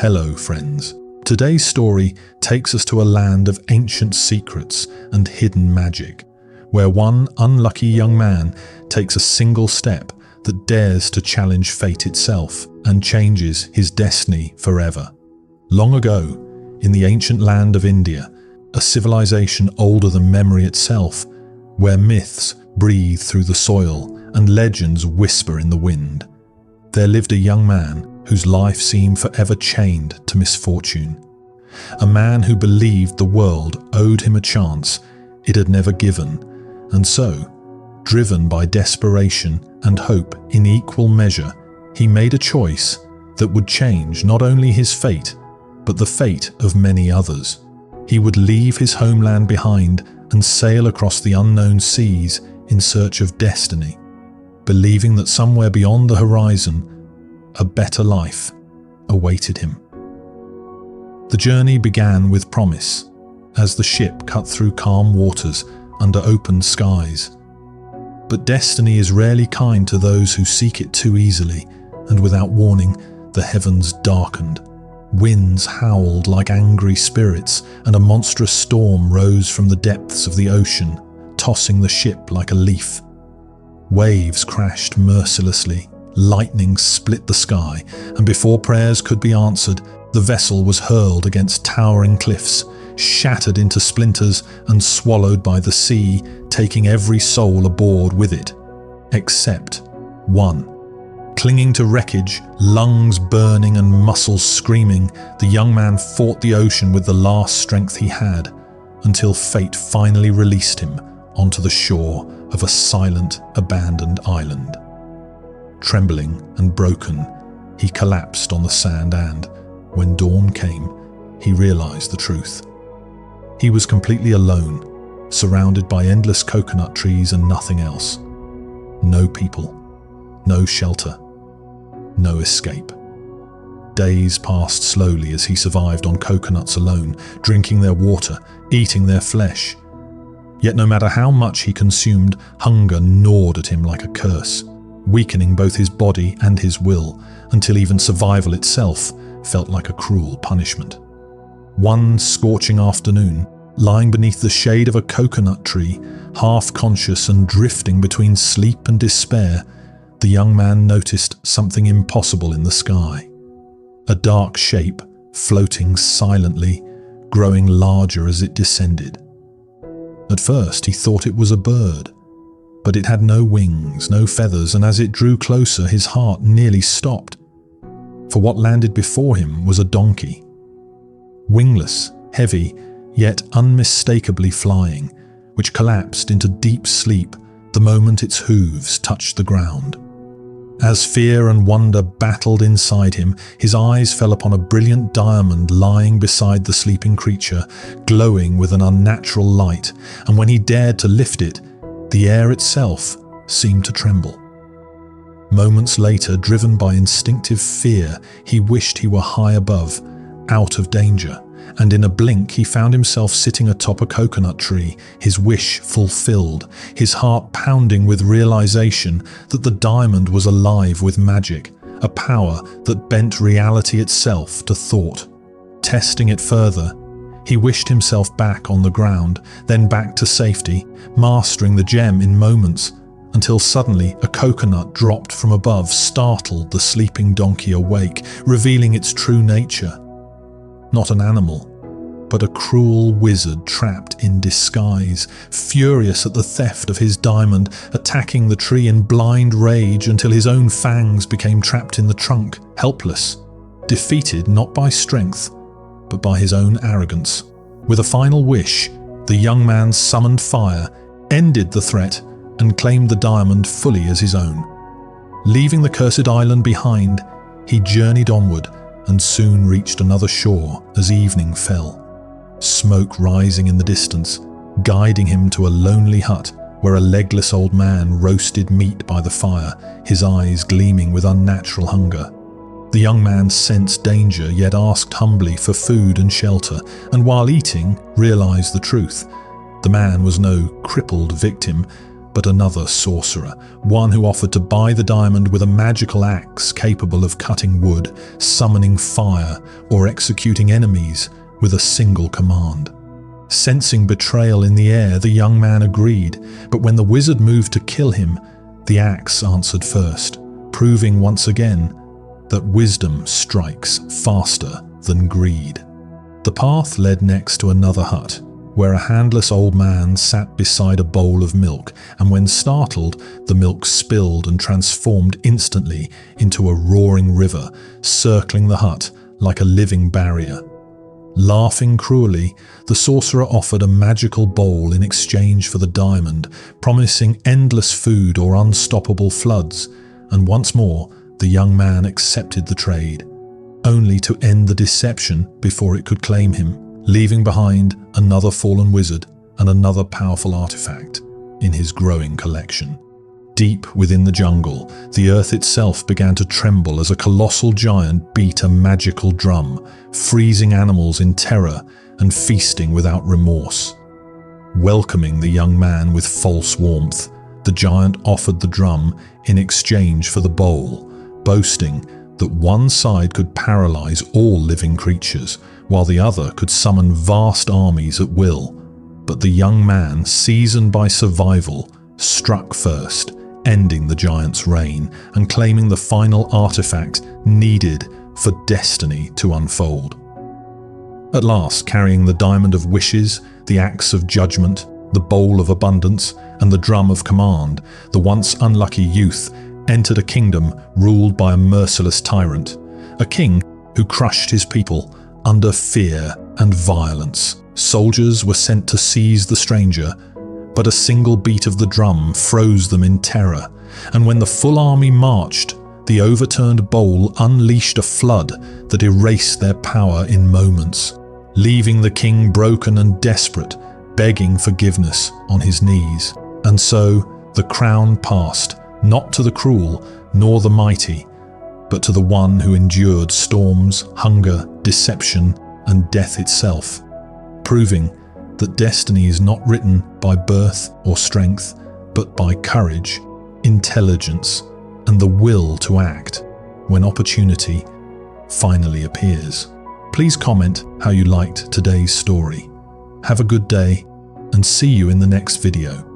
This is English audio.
Hello, friends. Today's story takes us to a land of ancient secrets and hidden magic, where one unlucky young man takes a single step that dares to challenge fate itself and changes his destiny forever. Long ago, in the ancient land of India, a civilization older than memory itself, where myths breathe through the soil and legends whisper in the wind, there lived a young man whose life seemed forever chained to misfortune. A man who believed the world owed him a chance it had never given, and so, driven by desperation and hope in equal measure, he made a choice that would change not only his fate, but the fate of many others. He would leave his homeland behind and sail across the unknown seas in search of destiny, believing that somewhere beyond the horizon, a better life awaited him. The journey began with promise, as the ship cut through calm waters under open skies. But destiny is rarely kind to those who seek it too easily, and without warning, the heavens darkened. Winds howled like angry spirits, and a monstrous storm rose from the depths of the ocean, tossing the ship like a leaf. Waves crashed mercilessly, lightning split the sky, and before prayers could be answered, the vessel was hurled against towering cliffs, shattered into splinters and swallowed by the sea, taking every soul aboard with it, except one. Clinging to wreckage, lungs burning and muscles screaming, the young man fought the ocean with the last strength he had, until fate finally released him onto the shore of a silent, abandoned island. Trembling and broken, he collapsed on the sand and, when dawn came, he realized the truth. He was completely alone, surrounded by endless coconut trees and nothing else. No people, no shelter, no escape. Days passed slowly as he survived on coconuts alone, drinking their water, eating their flesh. Yet no matter how much he consumed, hunger gnawed at him like a curse, weakening both his body and his will, until even survival itself felt like a cruel punishment. One scorching afternoon, lying beneath the shade of a coconut tree, half conscious and drifting between sleep and despair, the young man noticed something impossible in the sky. A dark shape floating silently, growing larger as it descended. At first he thought it was a bird, but it had no wings, no feathers, and as it drew closer, his heart nearly stopped. For what landed before him was a donkey. Wingless, heavy, yet unmistakably flying, which collapsed into deep sleep the moment its hooves touched the ground. As fear and wonder battled inside him, his eyes fell upon a brilliant diamond lying beside the sleeping creature, glowing with an unnatural light, and when he dared to lift it, the air itself seemed to tremble. Moments later, driven by instinctive fear, he wished he were high above, out of danger, and in a blink he found himself sitting atop a coconut tree, his wish fulfilled, his heart pounding with realization that the diamond was alive with magic, a power that bent reality itself to thought. Testing it further, he wished himself back on the ground, then back to safety, mastering the gem in moments, until suddenly a coconut dropped from above startled the sleeping donkey awake, revealing its true nature. Not an animal, but a cruel wizard trapped in disguise, furious at the theft of his diamond, attacking the tree in blind rage until his own fangs became trapped in the trunk, helpless, defeated not by strength, but by his own arrogance. With a final wish, the young man summoned fire, ended the threat, and claimed the diamond fully as his own. Leaving the cursed island behind, he journeyed onward and soon reached another shore as evening fell. Smoke rising in the distance, guiding him to a lonely hut where a legless old man roasted meat by the fire, his eyes gleaming with unnatural hunger. The young man sensed danger, yet asked humbly for food and shelter, and while eating, realized the truth. The man was no crippled victim, but another sorcerer, one who offered to buy the diamond with a magical axe capable of cutting wood, summoning fire, or executing enemies with a single command. Sensing betrayal in the air, the young man agreed, but when the wizard moved to kill him, the axe answered first, proving once again that wisdom strikes faster than greed. The path led next to another hut, where a handless old man sat beside a bowl of milk, and when startled, the milk spilled and transformed instantly into a roaring river, circling the hut like a living barrier. Laughing cruelly, the sorcerer offered a magical bowl in exchange for the diamond, promising endless food or unstoppable floods, and once more the young man accepted the trade, only to end the deception before it could claim him, leaving behind another fallen wizard and another powerful artifact in his growing collection. Deep within the jungle, the earth itself began to tremble as a colossal giant beat a magical drum, freezing animals in terror and feasting without remorse. Welcoming the young man with false warmth, the giant offered the drum in exchange for the bowl, boasting that one side could paralyze all living creatures, while the other could summon vast armies at will. But the young man, seasoned by survival, struck first, ending the giant's reign and claiming the final artifact needed for destiny to unfold. At last, carrying the diamond of wishes, the axe of judgment, the bowl of abundance, and the drum of command, the once unlucky youth entered a kingdom ruled by a merciless tyrant, a king who crushed his people under fear and violence. Soldiers were sent to seize the stranger, but a single beat of the drum froze them in terror, and when the full army marched, the overturned bowl unleashed a flood that erased their power in moments, leaving the king broken and desperate, begging forgiveness on his knees. And so the crown passed, not to the cruel nor the mighty, but to the one who endured storms, hunger, deception, and death itself, proving that destiny is not written by birth or strength, but by courage, intelligence, and the will to act when opportunity finally appears. Please comment how you liked today's story. Have a good day, and see you in the next video.